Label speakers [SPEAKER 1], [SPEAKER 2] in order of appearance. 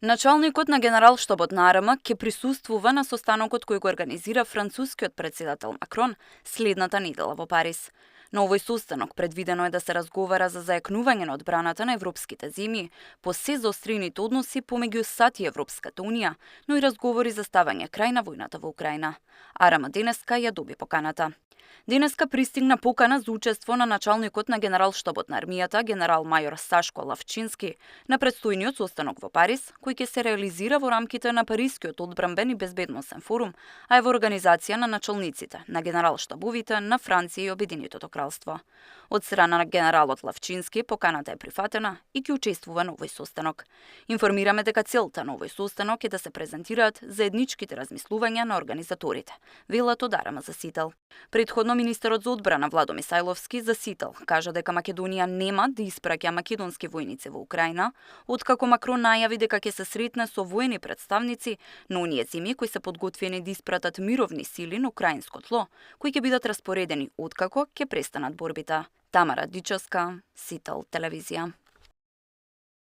[SPEAKER 1] Началникот на Генералштабот на АРМ ќе присуствува на состанокот кој го организира францускиот председател Макрон следната недела во Париз. На овој состанок предвидено е да се разговара за зајакнување на одбраната на европските земји, по се заострените односи помеѓу САД и Европската унија, но и разговори за ставање крај на војната во Украина. АРМ денеска ја доби поканата. Денеска пристигна покана за учество на началникот на Генералштабот на армијата, генерал-мајор Сашко Лавчински, на предстојниот состанок во Париз, кој ќе се реализира во рамките на Парискиот одбранбен и безбедносен форум, а е во организација на началниците на генералштабовите на Франција и Обединетото кралство. Од страна на генералот Лавчински поканата е прифатена и ќе учествува на овој состанок. Информираме дека целта на овој состанок е да се презентираат заедничките размислувања на организаторите, велат од АРМ за Сител. Предходно министерот за одбрана Владо Мисајловски за Сител кажа дека Македонија нема да испраќа македонски војници во Украина, откако Макрон најави дека ќе се сретне со воени представници на оние земји кои се подготвени да испратат мировни сили на украинско тло, кои ќе бидат распоредени откако ќе престанат борбите. Тамара Дичевска, Сител телевизија.